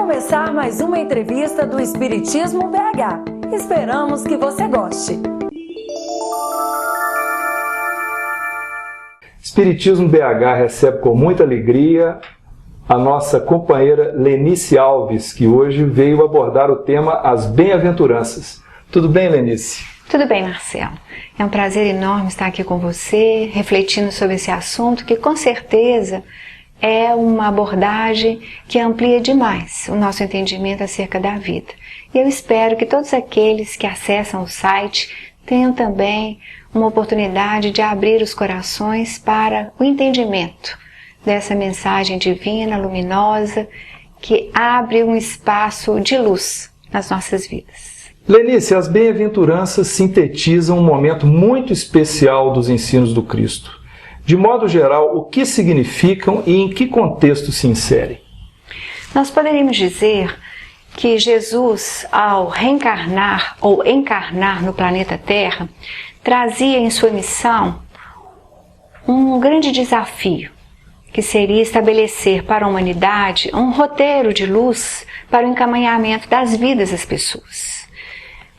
começar mais uma entrevista do Espiritismo BH. Esperamos que você goste. Espiritismo BH recebe com muita alegria a nossa companheira Lenice Alves, que hoje veio abordar o tema As Bem-aventuranças. Tudo bem, Lenice? Tudo bem, Marcelo. É um prazer enorme estar aqui com você, refletindo sobre esse assunto que com certeza é uma abordagem que amplia demais o nosso entendimento acerca da vida. E eu espero que todos aqueles que acessam o site tenham também uma oportunidade de abrir os corações para o entendimento dessa mensagem divina, luminosa, que abre um espaço de luz nas nossas vidas. Lenice, as bem-aventuranças sintetizam um momento muito especial dos ensinos do Cristo. De modo geral, o que significam e em que contexto se inserem? Nós poderíamos dizer que Jesus, ao reencarnar ou encarnar no planeta Terra, trazia em sua missão um grande desafio, que seria estabelecer para a humanidade um roteiro de luz para o encaminhamento das vidas das pessoas.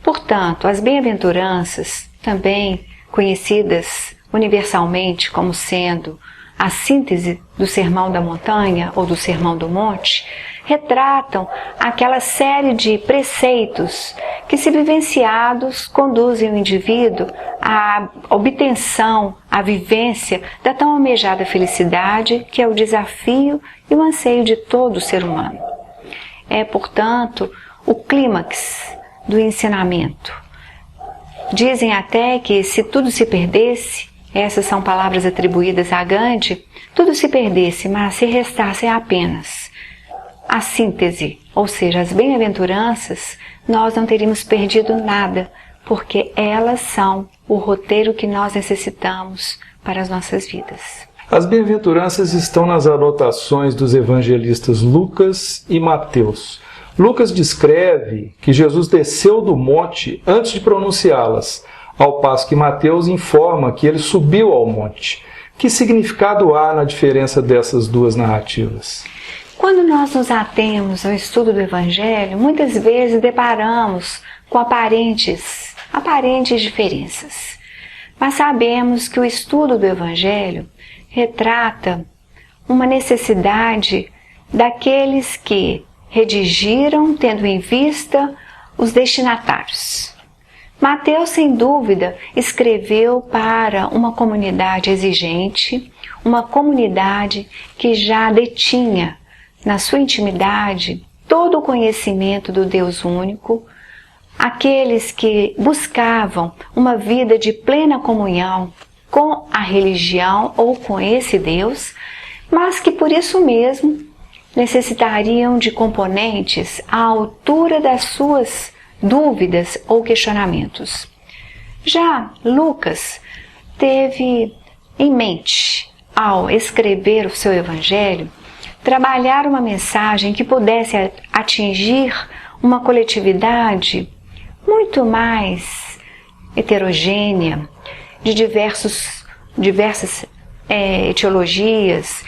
Portanto, as bem-aventuranças, também conhecidas universalmente como sendo a síntese do Sermão da Montanha ou do Sermão do Monte, retratam aquela série de preceitos que, se vivenciados, conduzem o indivíduo à obtenção, à vivência da tão almejada felicidade que é o desafio e o anseio de todo ser humano. É, portanto, o clímax do ensinamento. Dizem até que se tudo se perdesse, essas são palavras atribuídas a Gandhi, tudo se perdesse, mas se restasse apenas a síntese, ou seja, as bem-aventuranças, nós não teríamos perdido nada, porque elas são o roteiro que nós necessitamos para as nossas vidas. As bem-aventuranças estão nas anotações dos evangelistas Lucas e Mateus. Lucas descreve que Jesus desceu do monte antes de pronunciá-las, ao passo que Mateus informa que ele subiu ao monte. Que significado há na diferença dessas duas narrativas? Quando nós nos atemos ao estudo do Evangelho, muitas vezes deparamos com aparentes diferenças. Mas sabemos que o estudo do Evangelho retrata uma necessidade daqueles que redigiram tendo em vista os destinatários. Mateus, sem dúvida, escreveu para uma comunidade exigente, uma comunidade que já detinha na sua intimidade todo o conhecimento do Deus único, aqueles que buscavam uma vida de plena comunhão com a religião ou com esse Deus, mas que por isso mesmo necessitariam de componentes à altura das suas dúvidas ou questionamentos. Já Lucas teve em mente, ao escrever o seu evangelho, trabalhar uma mensagem que pudesse atingir uma coletividade muito mais heterogênea, de diversas etiologias,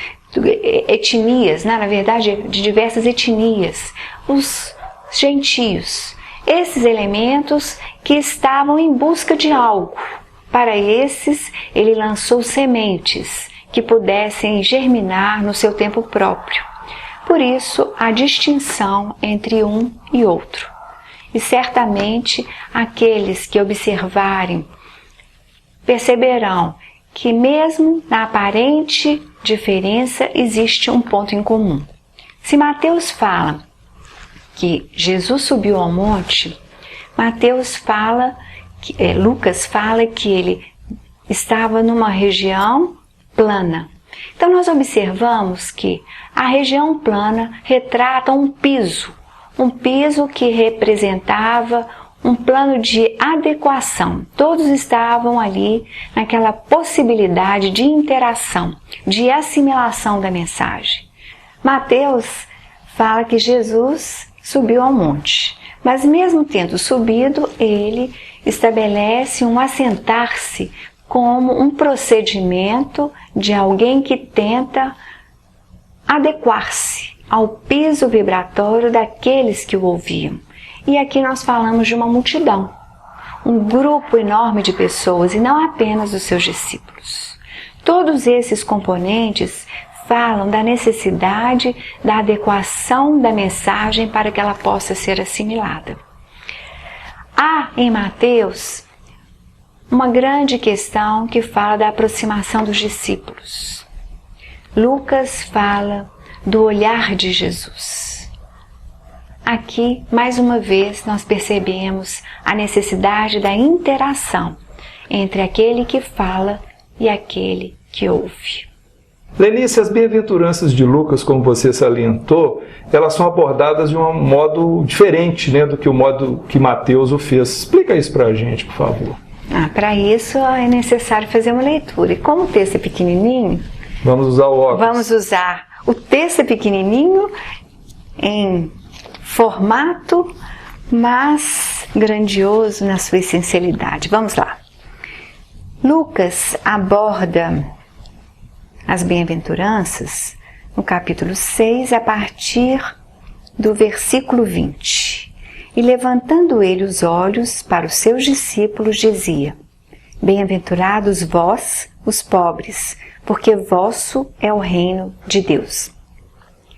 etnias, na verdade, de diversas etnias, os gentios. Esses elementos que estavam em busca de algo. Para esses, ele lançou sementes que pudessem germinar no seu tempo próprio. Por isso, a distinção entre um e outro. E certamente, aqueles que observarem perceberão que mesmo na aparente diferença existe um ponto em comum. Se Mateus fala que Jesus subiu ao monte, Lucas fala que ele estava numa região plana. Então nós observamos que a região plana retrata um piso que representava um plano de adequação. Todos estavam ali naquela possibilidade de interação, de assimilação da mensagem. Mateus fala que Jesus subiu ao monte, mas mesmo tendo subido, ele estabelece um assentar-se como um procedimento de alguém que tenta adequar-se ao peso vibratório daqueles que o ouviam. E aqui nós falamos de uma multidão, um grupo enorme de pessoas e não apenas dos seus discípulos. Todos esses componentes falam da necessidade da adequação da mensagem para que ela possa ser assimilada. Há em Mateus uma grande questão que fala da aproximação dos discípulos. Lucas fala do olhar de Jesus. Aqui, mais uma vez, nós percebemos a necessidade da interação entre aquele que fala e aquele que ouve. Lenice, as bem-aventuranças de Lucas, como você salientou, elas são abordadas de um modo diferente, né, do que o modo que Mateus o fez. Explica isso para a gente, por favor. Para isso é necessário fazer uma leitura. E como o texto é pequenininho, vamos usar o óculos. Vamos usar o texto é pequenininho, em formato, mas grandioso na sua essencialidade. Vamos lá. Lucas aborda as bem-aventuranças no capítulo 6, a partir do versículo 20. E levantando ele os olhos para os seus discípulos, dizia: Bem-aventurados vós, os pobres, porque vosso é o reino de Deus.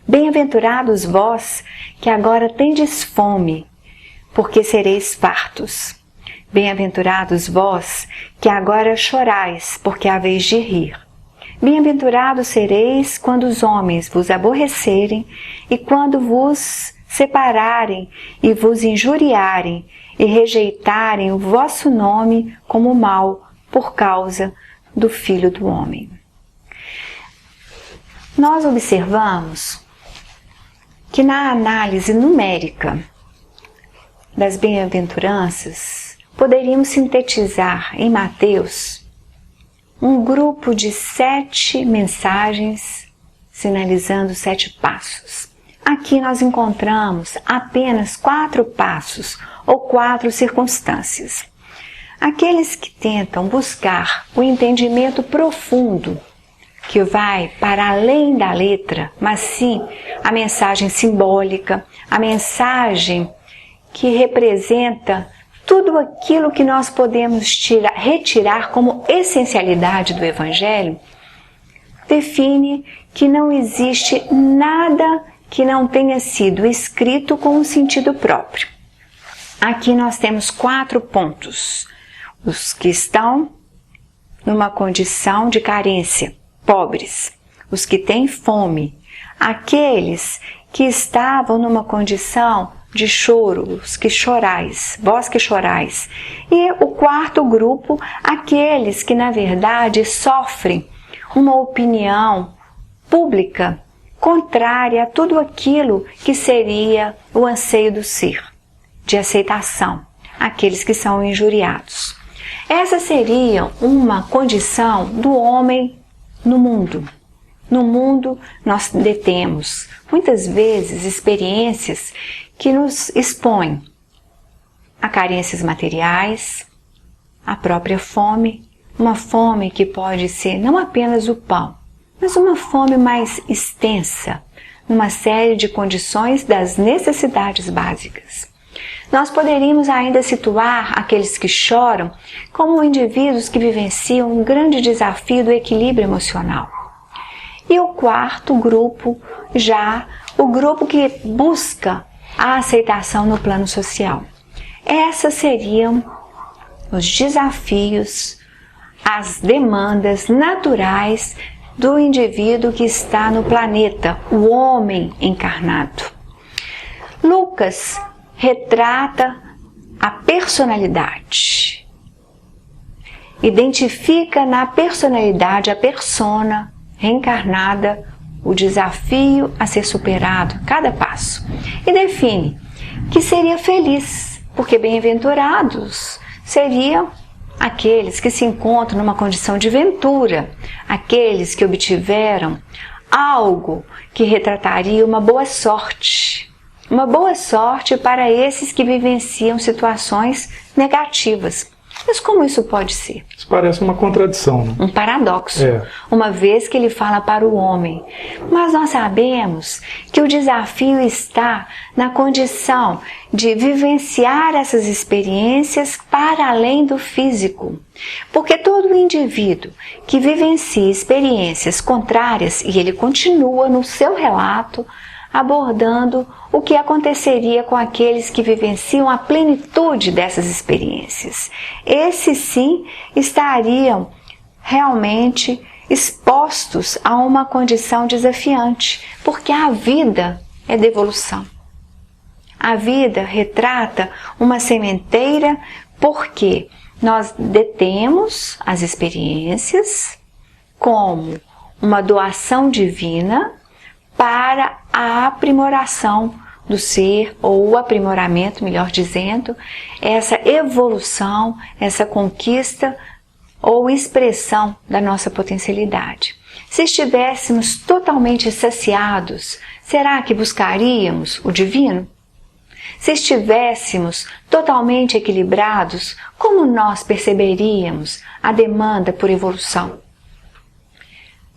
Bem-aventurados vós, que agora tendes fome, porque sereis fartos. Bem-aventurados vós, que agora chorais, porque haveis de rir. Bem-aventurados sereis quando os homens vos aborrecerem e quando vos separarem e vos injuriarem e rejeitarem o vosso nome como mal por causa do Filho do Homem. Nós observamos que na análise numérica das bem-aventuranças, poderíamos sintetizar em Mateus um grupo de 7 mensagens, sinalizando 7 passos. Aqui nós encontramos apenas 4 passos ou 4 circunstâncias. Aqueles que tentam buscar o entendimento profundo, que vai para além da letra, mas sim a mensagem simbólica, a mensagem que representa tudo aquilo que nós podemos retirar como essencialidade do Evangelho, define que não existe nada que não tenha sido escrito com um sentido próprio. Aqui nós temos 4 pontos. Os que estão numa condição de carência, pobres. Os que têm fome. Aqueles que estavam numa condição de choro, os que chorais, vós que chorais. E o 4º grupo, aqueles que na verdade sofrem uma opinião pública contrária a tudo aquilo que seria o anseio do ser, de aceitação, aqueles que são injuriados. Essa seria uma condição do homem no mundo. No mundo nós detemos muitas vezes experiências que nos expõem a carências materiais, a própria fome, uma fome que pode ser não apenas o pão, mas uma fome mais extensa, numa série de condições das necessidades básicas. Nós poderíamos ainda situar aqueles que choram como indivíduos que vivenciam um grande desafio do equilíbrio emocional. E o 4º grupo, já o grupo que busca a aceitação no plano social. Essas seriam os desafios, as demandas naturais do indivíduo que está no planeta, o homem encarnado. Lucas retrata a personalidade. Identifica na personalidade a persona reencarnada, o desafio a ser superado, cada passo. E define que seria feliz, porque bem-aventurados seriam aqueles que se encontram numa condição de ventura, aqueles que obtiveram algo que retrataria uma boa sorte para esses que vivenciam situações negativas. Mas como isso pode ser? Isso parece uma contradição, né? Um paradoxo, uma vez que ele fala para o homem. Mas nós sabemos que o desafio está na condição de vivenciar essas experiências para além do físico. Porque todo indivíduo que vivencia experiências contrárias, e ele continua no seu relato, abordando o que aconteceria com aqueles que vivenciam a plenitude dessas experiências. Esses sim estariam realmente expostos a uma condição desafiante, porque a vida é devolução. A vida retrata uma sementeira porque nós detemos as experiências como uma doação divina para a aprimoração do ser, ou o aprimoramento, melhor dizendo, essa evolução, essa conquista ou expressão da nossa potencialidade. Se estivéssemos totalmente saciados, será que buscaríamos o divino? Se estivéssemos totalmente equilibrados, como nós perceberíamos a demanda por evolução?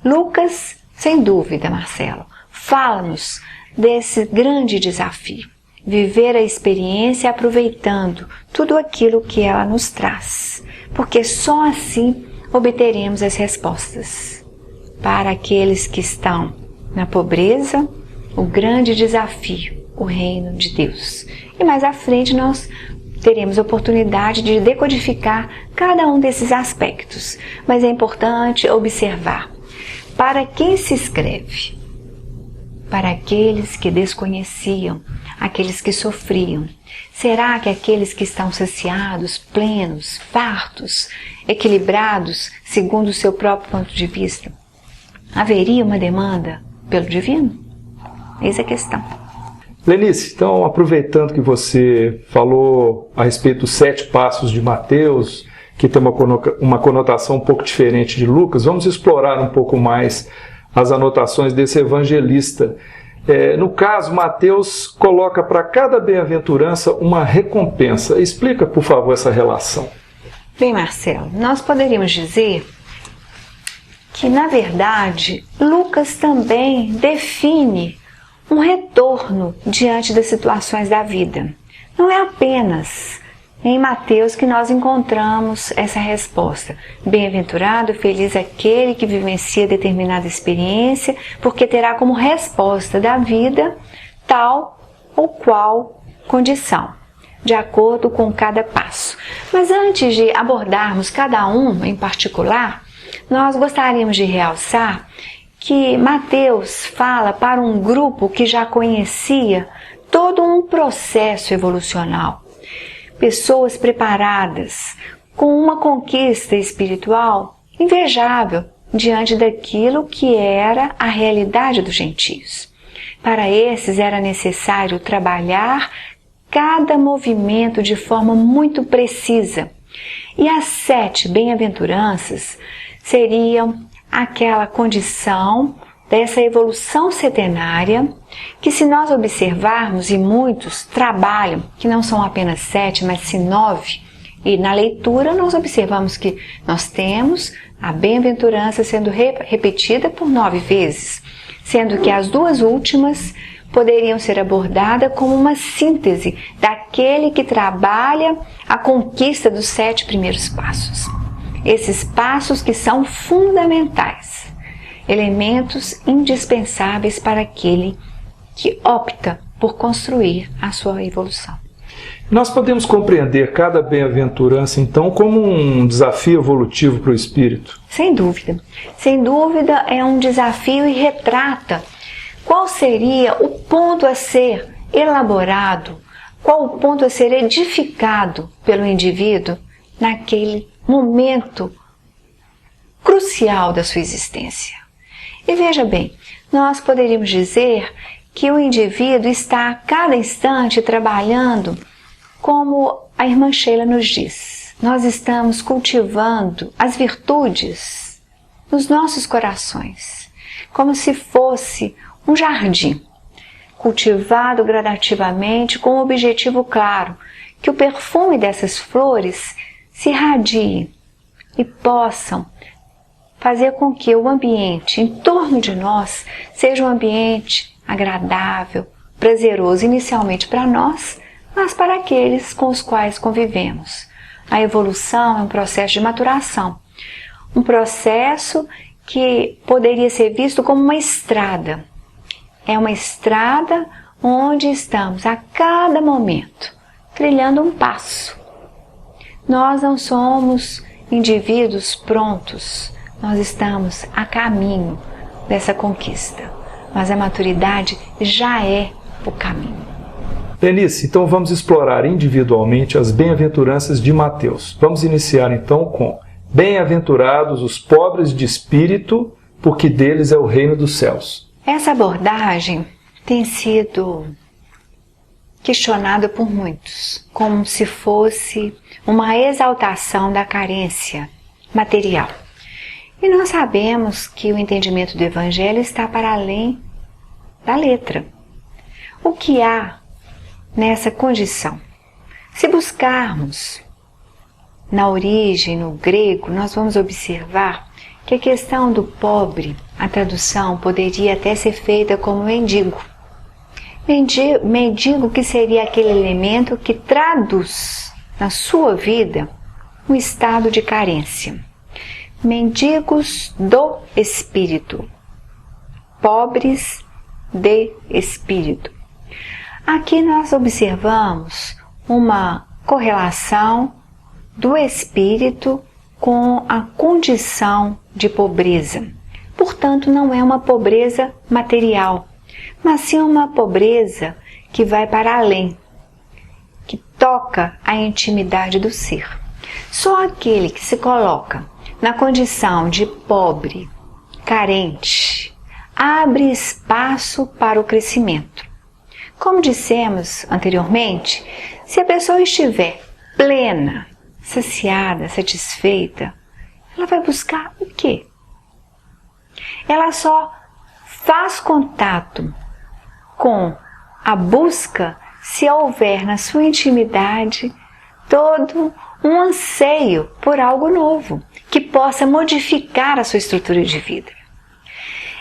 Lucas, sem dúvida, Marcelo, fala-nos desse grande desafio, viver a experiência aproveitando tudo aquilo que ela nos traz, porque só assim obteremos as respostas. Para aqueles que estão na pobreza, o grande desafio, o reino de Deus. E mais à frente nós teremos a oportunidade de decodificar cada um desses aspectos, mas é importante observar para quem se escreve. Para aqueles que desconheciam, aqueles que sofriam. Será que aqueles que estão saciados, plenos, fartos, equilibrados, segundo o seu próprio ponto de vista, haveria uma demanda pelo divino? Eis a questão. Lenice, então, aproveitando que você falou a respeito dos 7 passos de Mateus, que tem uma conotação um pouco diferente de Lucas, vamos explorar um pouco mais as anotações desse evangelista. No caso, Mateus coloca para cada bem-aventurança uma recompensa. Explica, por favor, essa relação. Bem, Marcelo, nós poderíamos dizer que, na verdade, Lucas também define um retorno diante das situações da vida. Não é apenas em Mateus que nós encontramos essa resposta. Bem-aventurado, feliz aquele que vivencia determinada experiência, porque terá como resposta da vida tal ou qual condição, de acordo com cada passo. Mas antes de abordarmos cada um em particular, nós gostaríamos de realçar que Mateus fala para um grupo que já conhecia todo um processo evolucional. Pessoas preparadas, com uma conquista espiritual invejável diante daquilo que era a realidade dos gentios. Para esses era necessário trabalhar cada movimento de forma muito precisa. E as 7 bem-aventuranças seriam aquela condição dessa evolução setenária que, se nós observarmos, e muitos trabalham, que não são apenas 7, mas sim 9, e na leitura nós observamos que nós temos a bem-aventurança sendo repetida por 9 vezes, sendo que as 2 últimas poderiam ser abordadas como uma síntese daquele que trabalha a conquista dos 7 primeiros passos. Esses passos que são fundamentais, elementos indispensáveis para aquele que opta por construir a sua evolução. Nós podemos compreender cada bem-aventurança, então, como um desafio evolutivo para o espírito? Sem dúvida. Sem dúvida é um desafio e retrata qual seria o ponto a ser elaborado, qual o ponto a ser edificado pelo indivíduo naquele momento crucial da sua existência. E veja bem, nós poderíamos dizer que o indivíduo está a cada instante trabalhando, como a irmã Sheila nos diz. Nós estamos cultivando as virtudes nos nossos corações, como se fosse um jardim, cultivado gradativamente com um objetivo claro, que o perfume dessas flores se irradiem e possam fazer com que o ambiente em torno de nós seja um ambiente agradável, prazeroso, inicialmente para nós, mas para aqueles com os quais convivemos. A evolução é um processo de maturação, um processo que poderia ser visto como uma estrada. É uma estrada onde estamos a cada momento trilhando um passo. Nós não somos indivíduos prontos, nós estamos a caminho dessa conquista, mas a maturidade já é o caminho. Lenice, então vamos explorar individualmente as bem-aventuranças de Mateus. Vamos iniciar então com: bem-aventurados os pobres de espírito, porque deles é o reino dos céus. Essa abordagem tem sido questionada por muitos, como se fosse uma exaltação da carência material. E nós sabemos que o entendimento do Evangelho está para além da letra. O que há nessa condição? Se buscarmos na origem, no grego, nós vamos observar que a questão do pobre, a tradução poderia até ser feita como mendigo. Mendigo que seria aquele elemento que traduz na sua vida um estado de carência. Mendigos do espírito, pobres de espírito. Aqui nós observamos uma correlação do espírito com a condição de pobreza. Portanto, não é uma pobreza material, mas sim uma pobreza que vai para além, que toca a intimidade do ser. Só aquele que se coloca na condição de pobre, carente, abre espaço para o crescimento. Como dissemos anteriormente, se a pessoa estiver plena, saciada, satisfeita, ela vai buscar o quê? Ela só faz contato com a busca se houver na sua intimidade todo um anseio por algo novo, que possa modificar a sua estrutura de vida.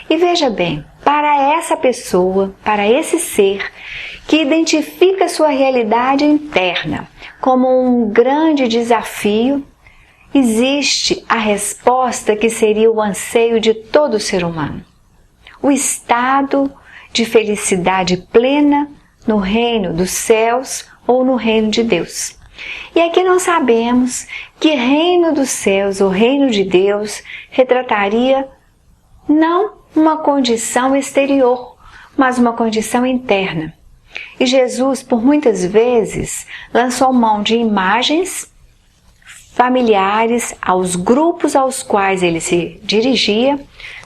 E veja bem, para essa pessoa, para esse ser que identifica sua realidade interna como um grande desafio, existe a resposta que seria o anseio de todo ser humano. O estado de felicidade plena no reino dos céus ou no reino de Deus. E aqui nós sabemos que reino dos céus ou reino de Deus retrataria não uma condição exterior, mas uma condição interna. E Jesus, por muitas vezes, lançou mão de imagens familiares aos grupos aos quais ele se dirigia,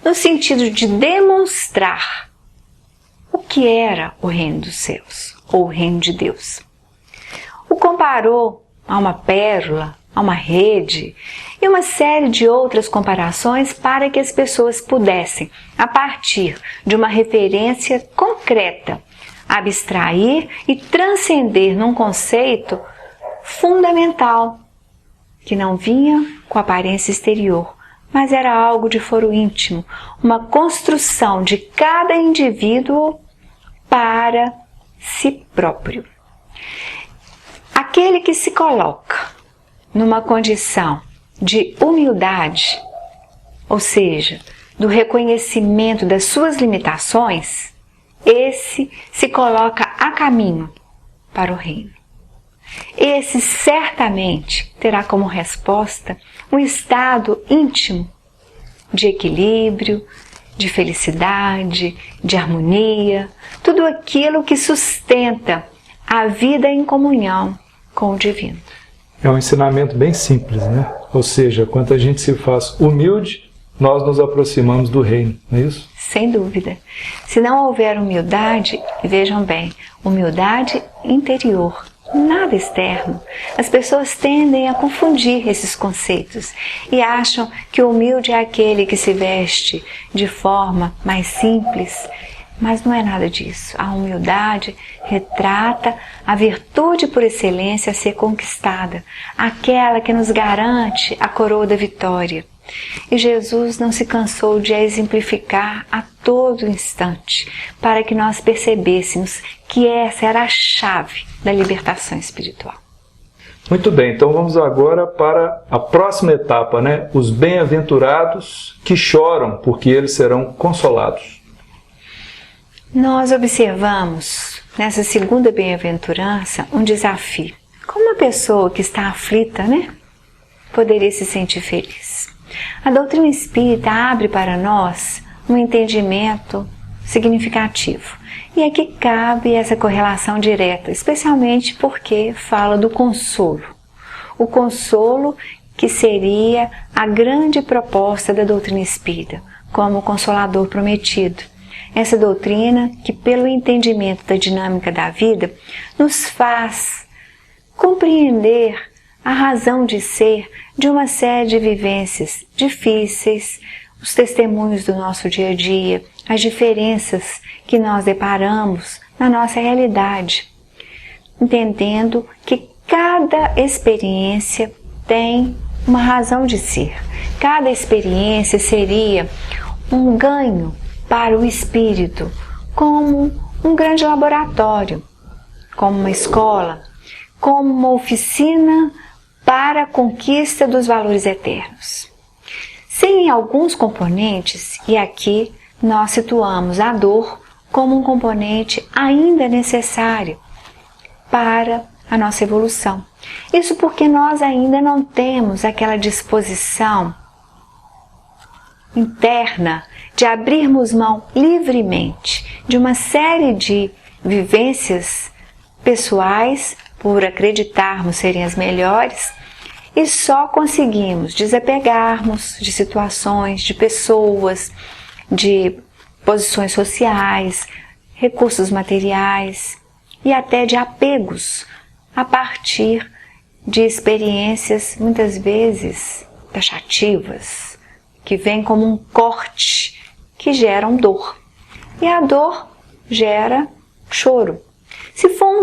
no sentido de demonstrar o que era o reino dos céus, ou o reino de Deus. O comparou a uma pérola, a uma rede e uma série de outras comparações para que as pessoas pudessem, a partir de uma referência concreta, abstrair e transcender num conceito fundamental, que não vinha com aparência exterior, mas era algo de foro íntimo, uma construção de cada indivíduo para si próprio. Aquele que se coloca numa condição de humildade, ou seja, do reconhecimento das suas limitações, esse se coloca a caminho para o reino. Esse certamente terá como resposta um estado íntimo de equilíbrio, de felicidade, de harmonia, tudo aquilo que sustenta a vida em comunhão com o divino. É um ensinamento bem simples, né? Ou seja, quando a gente se faz humilde, nós nos aproximamos do reino, não é isso? Sem dúvida. Se não houver humildade, vejam bem, humildade interior, nada externo. As pessoas tendem a confundir esses conceitos e acham que o humilde é aquele que se veste de forma mais simples, Mas não é nada disso. A humildade retrata a virtude por excelência a ser conquistada, aquela que nos garante a coroa da vitória. E Jesus não se cansou de a exemplificar a todo instante, para que nós percebêssemos que essa era a chave da libertação espiritual. Muito bem, então vamos agora para a próxima etapa, né? Os bem-aventurados que choram, porque eles serão consolados. Nós observamos nessa segunda bem-aventurança um desafio. Como uma pessoa que está aflita, né, poderia se sentir feliz? A doutrina espírita abre para nós um entendimento significativo. E aqui cabe essa correlação direta, especialmente porque fala do consolo. O consolo que seria a grande proposta da doutrina espírita, como o Consolador prometido. Essa doutrina que, pelo entendimento da dinâmica da vida, nos faz compreender a razão de ser de uma série de vivências difíceis, os testemunhos do nosso dia a dia, as diferenças que nós deparamos na nossa realidade, entendendo que cada experiência tem uma razão de ser. Cada experiência seria um ganho para o espírito, como um grande laboratório, como uma escola, como uma oficina para a conquista dos valores eternos. Sem alguns componentes, e aqui nós situamos a dor como um componente ainda necessário para a nossa evolução. Isso porque nós ainda não temos aquela disposição interna de abrirmos mão livremente de uma série de vivências pessoais, por acreditarmos serem as melhores, e só conseguimos desapegarmos de situações, de pessoas, de posições sociais, recursos materiais e até de apegos a partir de experiências muitas vezes taxativas, que vêm como um corte, que geram dor. E a dor gera choro. Se for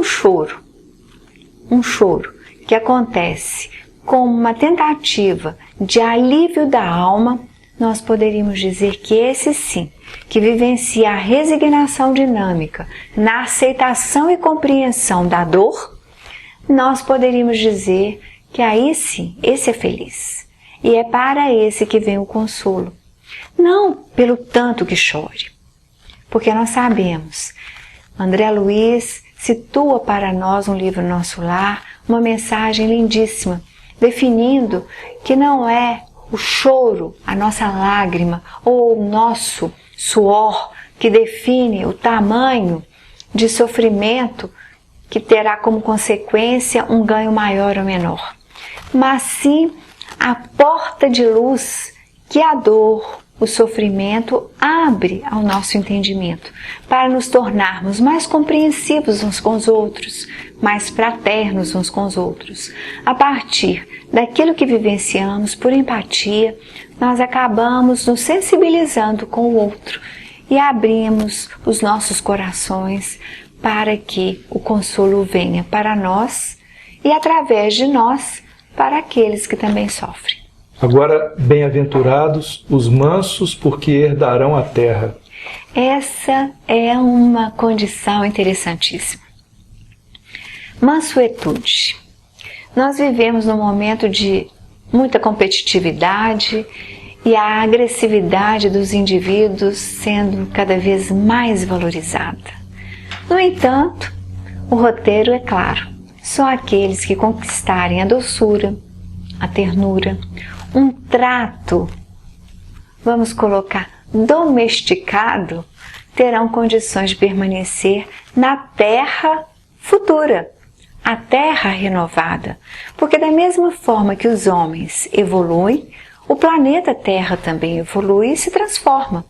um choro que acontece como uma tentativa de alívio da alma, nós poderíamos dizer que esse sim, que vivencia a resignação dinâmica na aceitação e compreensão da dor, nós poderíamos dizer que aí sim, esse é feliz. E é para esse que vem o consolo. Não pelo tanto que chore, porque nós sabemos, André Luiz situa para nós no livro Nosso Lar uma mensagem lindíssima, definindo que não é o choro, a nossa lágrima ou o nosso suor que define o tamanho de sofrimento que terá como consequência um ganho maior ou menor, mas sim a porta de luz que a dor, o sofrimento abre ao nosso entendimento, para nos tornarmos mais compreensivos uns com os outros, mais fraternos uns com os outros. A partir daquilo que vivenciamos por empatia, nós acabamos nos sensibilizando com o outro e abrimos os nossos corações para que o consolo venha para nós e, através de nós, para aqueles que também sofrem. Agora, bem-aventurados os mansos, porque herdarão a terra. Essa é uma condição interessantíssima. Mansuetude. Nós vivemos num momento de muita competitividade e a agressividade dos indivíduos sendo cada vez mais valorizada. No entanto, o roteiro é claro. Só aqueles que conquistarem a doçura, a ternura, um trato, vamos colocar, domesticado, terão condições de permanecer na terra futura, a terra renovada. Porque da mesma forma que os homens evoluem, o planeta Terra também evolui e se transforma.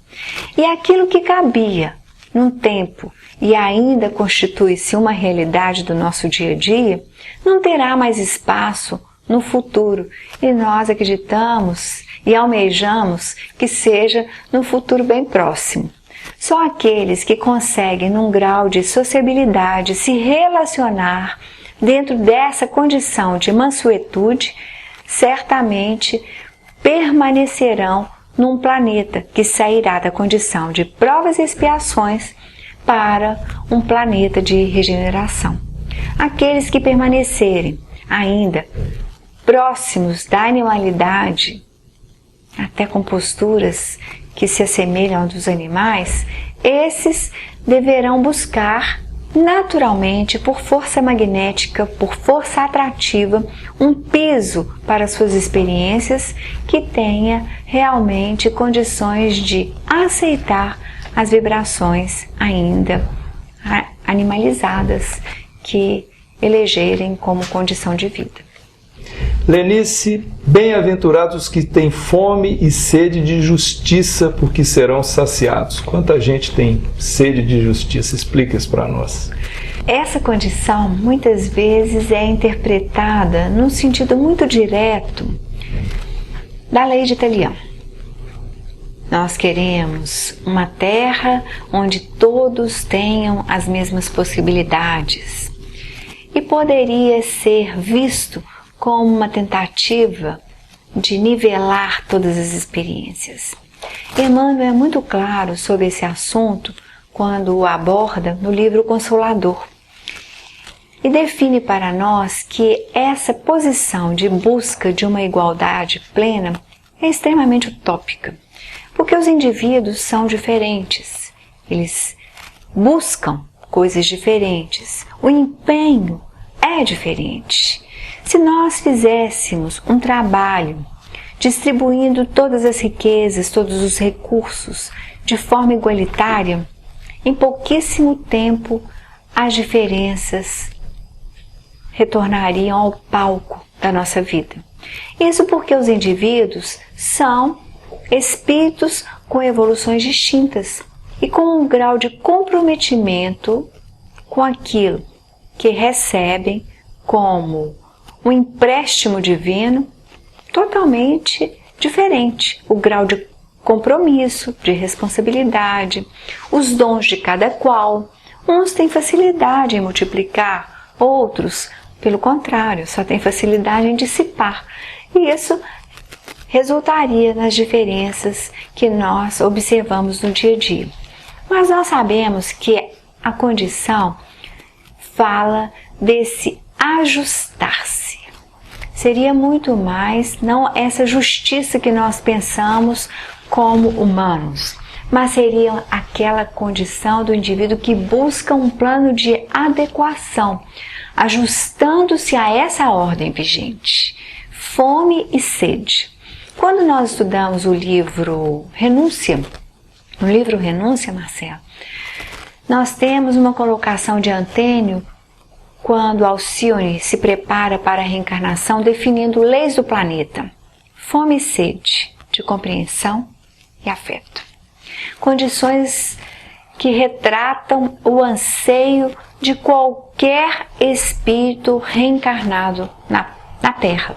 E aquilo que cabia num tempo e ainda constitui-se uma realidade do nosso dia a dia, não terá mais espaço no futuro, e nós acreditamos e almejamos que seja no futuro bem próximo. Só aqueles que conseguem, num grau de sociabilidade, se relacionar dentro dessa condição de mansuetude, certamente permanecerão num planeta que sairá da condição de provas e expiações para um planeta de regeneração. Aqueles que permanecerem ainda próximos da animalidade, até com posturas que se assemelham dos animais, esses deverão buscar naturalmente, por força magnética, por força atrativa, um piso para suas experiências que tenha realmente condições de aceitar as vibrações ainda animalizadas que elegerem como condição de vida. Lenice, bem-aventurados os que têm fome e sede de justiça, porque serão saciados. Quanta gente tem sede de justiça? Explica isso para nós. Essa condição muitas vezes é interpretada num sentido muito direto da lei de Italião. Nós queremos uma terra onde todos tenham as mesmas possibilidades. E poderia ser visto como uma tentativa de nivelar todas as experiências. Emmanuel é muito claro sobre esse assunto quando o aborda no livro Consolador e define para nós que essa posição de busca de uma igualdade plena é extremamente utópica, porque os indivíduos são diferentes, eles buscam coisas diferentes, o empenho é diferente. Se nós fizéssemos um trabalho distribuindo todas as riquezas, todos os recursos de forma igualitária, em pouquíssimo tempo as diferenças retornariam ao palco da nossa vida. Isso porque os indivíduos são espíritos com evoluções distintas e com um grau de comprometimento com aquilo que recebem como um empréstimo divino totalmente diferente. O grau de compromisso, de responsabilidade, os dons de cada qual. Uns têm facilidade em multiplicar, outros, pelo contrário, só têm facilidade em dissipar. E isso resultaria nas diferenças que nós observamos no dia a dia. Mas nós sabemos que a condição fala desse ajustar-se. Seria muito mais, não essa justiça que nós pensamos como humanos, mas seria aquela condição do indivíduo que busca um plano de adequação, ajustando-se a essa ordem vigente. Fome e sede. Quando nós estudamos o livro Renúncia, no livro Renúncia, Marcelo, nós temos uma colocação de Antênio quando Alcione se prepara para a reencarnação, definindo leis do planeta. Fome e sede, de compreensão e afeto. Condições que retratam o anseio de qualquer espírito reencarnado na Terra.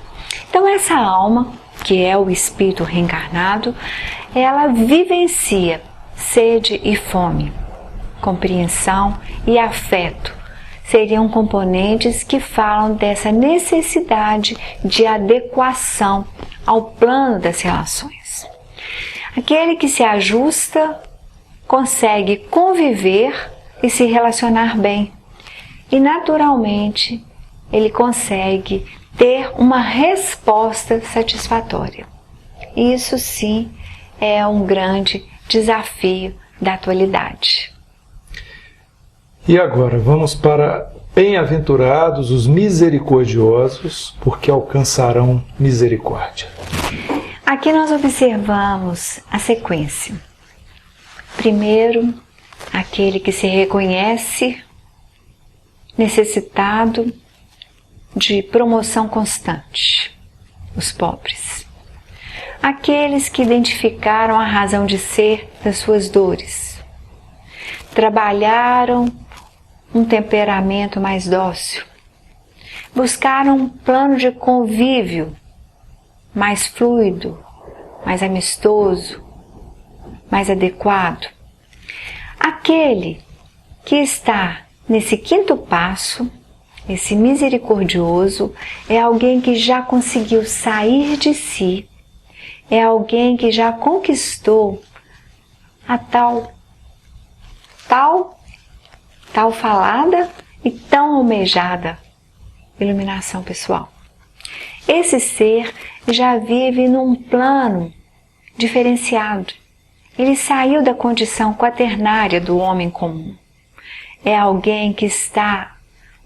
Então essa alma, que é o espírito reencarnado, ela vivencia sede e fome, compreensão e afeto. Seriam componentes que falam dessa necessidade de adequação ao plano das relações. Aquele que se ajusta consegue conviver e se relacionar bem. E naturalmente ele consegue ter uma resposta satisfatória. Isso sim é um grande desafio da atualidade. E agora, vamos para bem-aventurados os misericordiosos, porque alcançarão misericórdia. Aqui nós observamos a sequência. Primeiro, aquele que se reconhece necessitado de promoção constante, os pobres. Aqueles que identificaram a razão de ser das suas dores, trabalharam um temperamento mais dócil, buscaram um plano de convívio mais fluido, mais amistoso, mais adequado. Aquele que está nesse quinto passo, esse misericordioso, é alguém que já conseguiu sair de si, é alguém que já conquistou a tal falada e tão almejada iluminação pessoal. Esse ser já vive num plano diferenciado. Ele saiu da condição quaternária do homem comum. É alguém que está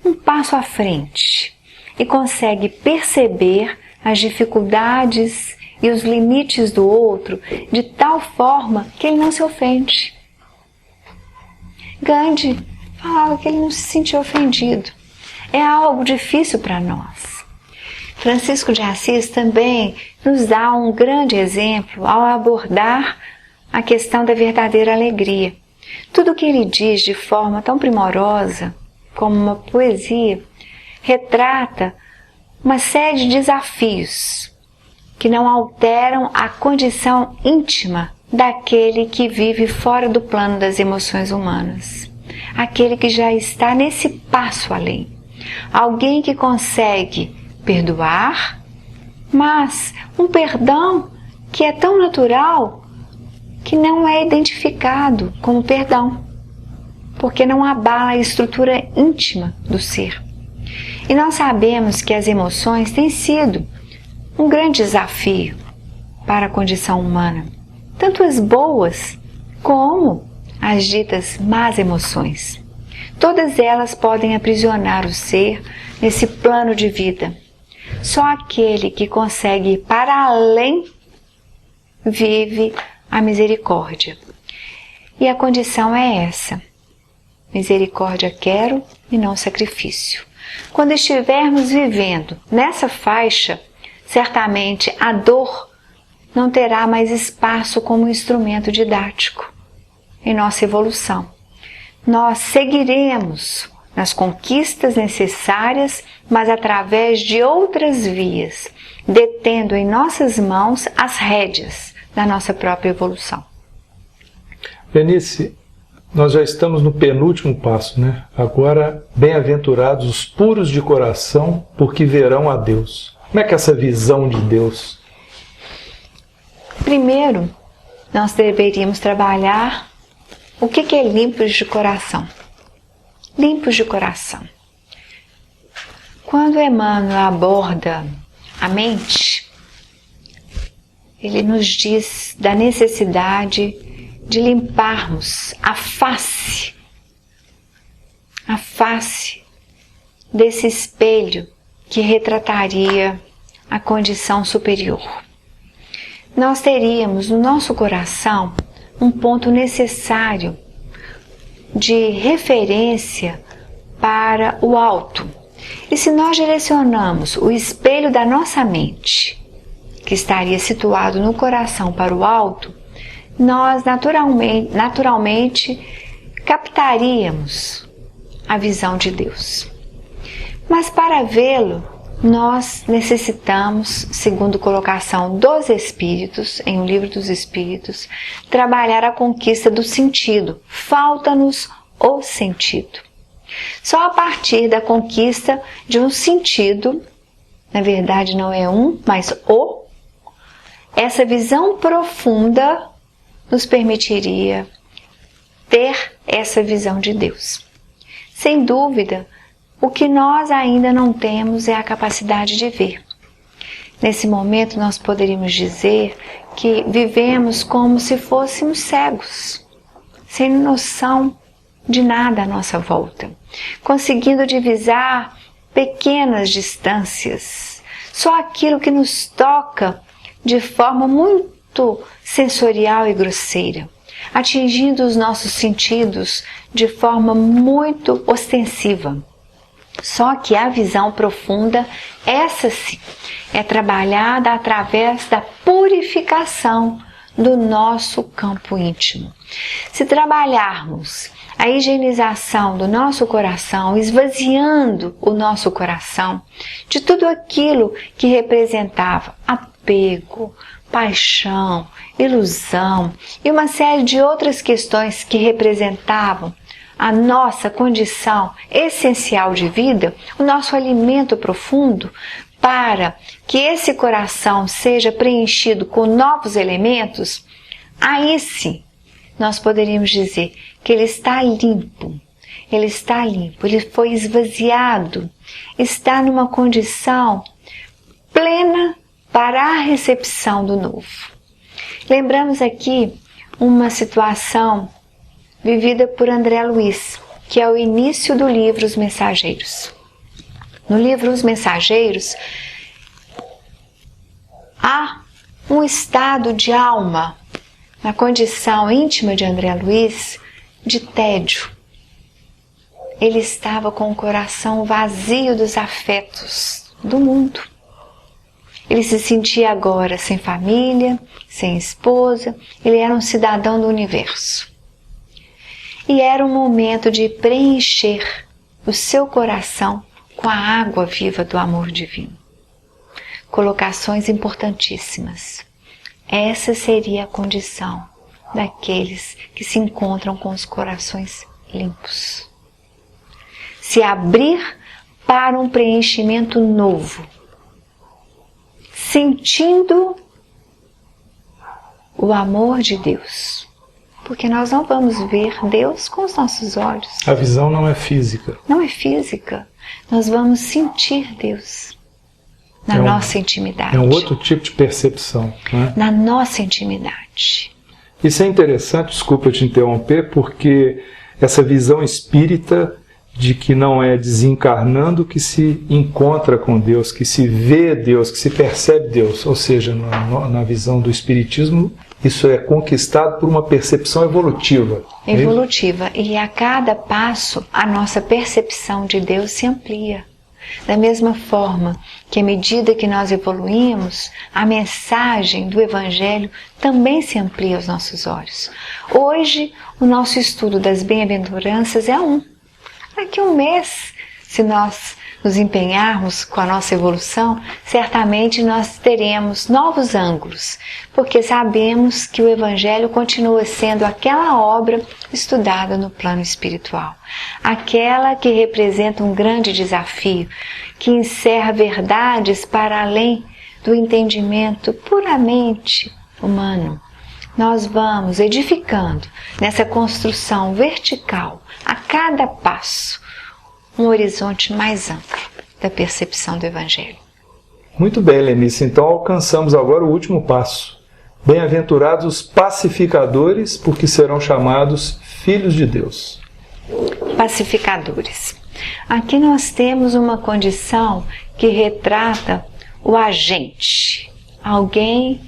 um passo à frente e consegue perceber as dificuldades e os limites do outro de tal forma que ele não se ofende. Gandhi falava que ele não se sentia ofendido. É algo difícil para nós. Francisco de Assis também nos dá um grande exemplo ao abordar a questão da verdadeira alegria. Tudo o que ele diz de forma tão primorosa, como uma poesia, retrata uma série de desafios que não alteram a condição íntima daquele que vive fora do plano das emoções humanas. Aquele que já está nesse passo além. Alguém que consegue perdoar, mas um perdão que é tão natural que não é identificado como perdão, porque não abala a estrutura íntima do ser. E nós sabemos que as emoções têm sido um grande desafio para a condição humana, tanto as boas como as ditas más emoções. Todas elas podem aprisionar o ser nesse plano de vida. Só aquele que consegue ir para além vive a misericórdia. E a condição é essa: misericórdia quero e não sacrifício. Quando estivermos vivendo nessa faixa, certamente a dor não terá mais espaço como instrumento didático em nossa evolução. Nós seguiremos nas conquistas necessárias, mas através de outras vias, detendo em nossas mãos as rédeas da nossa própria evolução. Benice, nós já estamos no penúltimo passo, né? Agora, bem-aventurados os puros de coração, porque verão a Deus. Como é que é essa visão de Deus? Primeiro, nós deveríamos trabalhar o que é limpos de coração. Limpos de coração. Quando Emmanuel aborda a mente, ele nos diz da necessidade de limparmos a face desse espelho que retrataria a condição superior. Nós teríamos no nosso coração um ponto necessário de referência para o alto. E se nós direcionamos o espelho da nossa mente, que estaria situado no coração, para o alto, nós naturalmente captaríamos a visão de Deus. Mas para vê-lo, nós necessitamos, segundo colocação dos Espíritos, em O Livro dos Espíritos, trabalhar a conquista do sentido. Falta-nos o sentido. Só a partir da conquista de um sentido, na verdade não é um, mas o, essa visão profunda nos permitiria ter essa visão de Deus. Sem dúvida, o que nós ainda não temos é a capacidade de ver. Nesse momento nós poderíamos dizer que vivemos como se fôssemos cegos, sem noção de nada à nossa volta, conseguindo divisar pequenas distâncias, só aquilo que nos toca de forma muito sensorial e grosseira, atingindo os nossos sentidos de forma muito ostensiva. Só que a visão profunda, essa sim, é trabalhada através da purificação do nosso campo íntimo. Se trabalharmos a higienização do nosso coração, esvaziando o nosso coração de tudo aquilo que representava apego, paixão, ilusão e uma série de outras questões que representavam a nossa condição essencial de vida, o nosso alimento profundo, para que esse coração seja preenchido com novos elementos, aí sim nós poderíamos dizer que ele está limpo. Ele está limpo, ele foi esvaziado, está numa condição plena para a recepção do novo. Lembramos aqui uma situação vivida por André Luiz, que é o início do livro Os Mensageiros. No livro Os Mensageiros, há um estado de alma, na condição íntima de André Luiz, de tédio. Ele estava com o coração vazio dos afetos do mundo. Ele se sentia agora sem família, sem esposa, ele era um cidadão do universo. E era um momento de preencher o seu coração com a água viva do amor divino. Colocações importantíssimas. Essa seria a condição daqueles que se encontram com os corações limpos. Se abrir para um preenchimento novo, sentindo o amor de Deus. Porque nós não vamos ver Deus com os nossos olhos. A visão não é física. Não é física. Nós vamos sentir Deus na nossa intimidade. É um outro tipo de percepção, né? Na nossa intimidade. Isso é interessante, desculpa eu te interromper, porque essa visão espírita de que não é desencarnando que se encontra com Deus, que se vê Deus, que se percebe Deus. Ou seja, na visão do Espiritismo, isso é conquistado por uma percepção evolutiva. Evolutiva. E a cada passo, a nossa percepção de Deus se amplia. Da mesma forma que à medida que nós evoluímos, a mensagem do Evangelho também se amplia aos nossos olhos. Hoje, o nosso estudo das bem-aventuranças é Daqui a um mês, se nós nos empenharmos com a nossa evolução, certamente nós teremos novos ângulos, porque sabemos que o Evangelho continua sendo aquela obra estudada no plano espiritual, aquela que representa um grande desafio, que encerra verdades para além do entendimento puramente humano. Nós vamos edificando nessa construção vertical, a cada passo, um horizonte mais amplo da percepção do Evangelho. Muito bem, Lenice. Então alcançamos agora o último passo. Bem-aventurados os pacificadores, porque serão chamados filhos de Deus. Pacificadores. Aqui nós temos uma condição que retrata o agente, alguém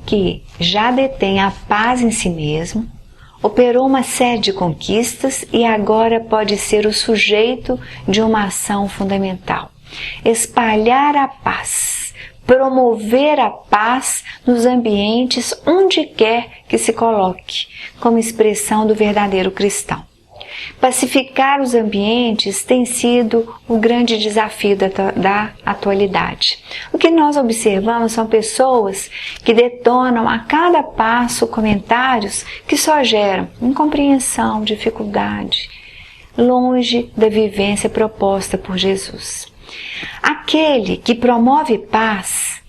que já detém a paz em si mesmo, operou uma série de conquistas e agora pode ser o sujeito de uma ação fundamental. Espalhar a paz, promover a paz nos ambientes onde quer que se coloque, como expressão do verdadeiro cristão. Pacificar os ambientes tem sido o grande desafio da atualidade. O que nós observamos são pessoas que detonam a cada passo comentários que só geram incompreensão, dificuldade, longe da vivência proposta por Jesus. Aquele que promove paz,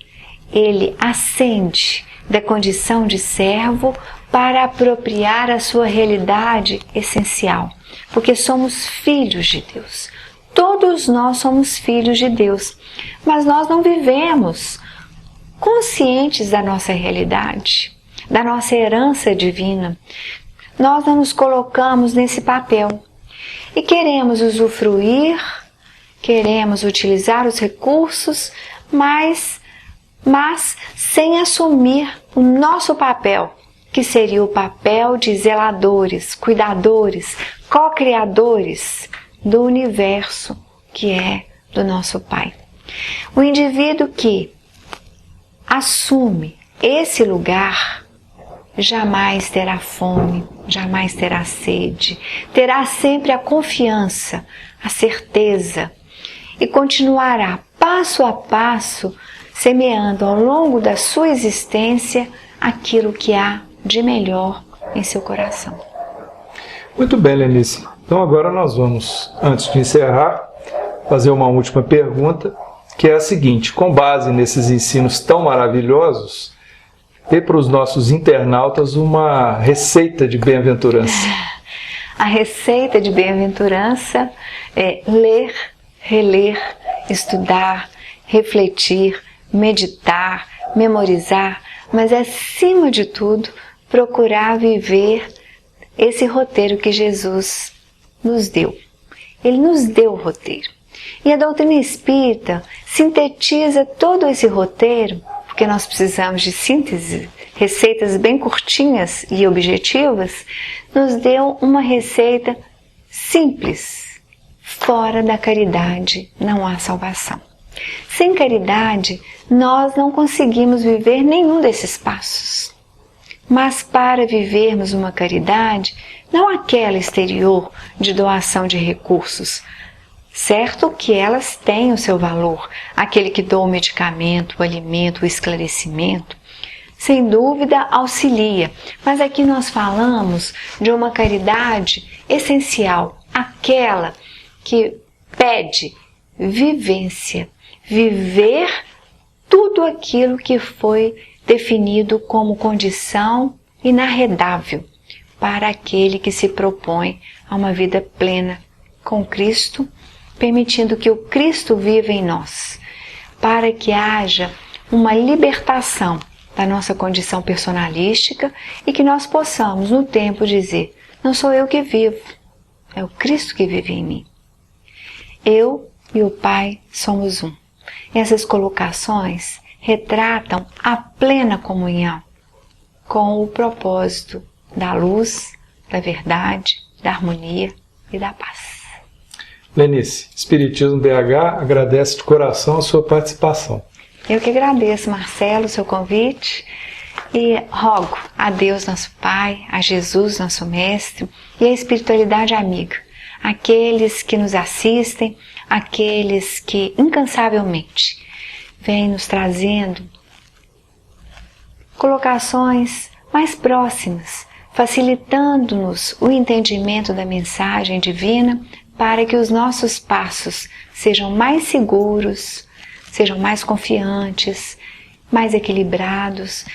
ele ascende da condição de servo para apropriar a sua realidade essencial, porque somos filhos de Deus. Todos nós somos filhos de Deus, mas nós não vivemos conscientes da nossa realidade, da nossa herança divina. Nós não nos colocamos nesse papel e queremos usufruir, queremos utilizar os recursos, mas sem assumir o nosso papel, que seria o papel de zeladores, cuidadores, co-criadores do universo que é do nosso Pai. O indivíduo que assume esse lugar jamais terá fome, jamais terá sede, terá sempre a confiança, a certeza e continuará passo a passo semeando ao longo da sua existência aquilo que há de melhor em seu coração. Muito bem, Lenice. Então agora nós vamos, antes de encerrar, fazer uma última pergunta, que é a seguinte: com base nesses ensinos tão maravilhosos, dê para os nossos internautas uma receita de bem-aventurança. A receita de bem-aventurança é ler, reler, estudar, refletir, meditar, memorizar, mas acima de tudo, procurar viver esse roteiro que Jesus nos deu. Ele nos deu o roteiro. E a doutrina espírita sintetiza todo esse roteiro, porque nós precisamos de síntese, receitas bem curtinhas e objetivas, nos deu uma receita simples. Fora da caridade não há salvação. Sem caridade, nós não conseguimos viver nenhum desses passos. Mas para vivermos uma caridade, não aquela exterior de doação de recursos, certo que elas têm o seu valor, aquele que doa o medicamento, o alimento, o esclarecimento, sem dúvida auxilia, mas aqui nós falamos de uma caridade essencial, aquela que pede vivência, viver tudo aquilo que foi definido como condição inarredável para aquele que se propõe a uma vida plena com Cristo, permitindo que o Cristo viva em nós, para que haja uma libertação da nossa condição personalística e que nós possamos, no tempo, dizer: não sou eu que vivo, é o Cristo que vive em mim. Eu e o Pai somos um. Essas colocações retratam a plena comunhão com o propósito da luz, da verdade, da harmonia e da paz. Lenice, Espiritismo BH agradece de coração a sua participação. Eu que agradeço, Marcelo, o seu convite e rogo a Deus, nosso Pai, a Jesus, nosso Mestre, e a espiritualidade amiga, aqueles que nos assistem, aqueles que incansavelmente vêm nos trazendo colocações mais próximas, facilitando-nos o entendimento da mensagem divina para que os nossos passos sejam mais seguros, sejam mais confiantes, mais equilibrados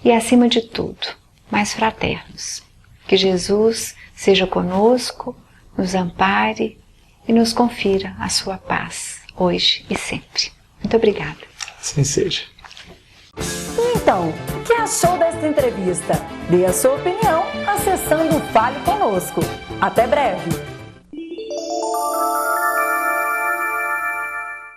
e, acima de tudo, mais fraternos. Que Jesus seja conosco, nos ampare e nos confira a sua paz, hoje e sempre. Muito obrigada. Assim seja. Então, o que achou desta entrevista? Dê a sua opinião acessando o Fale Conosco. Até breve!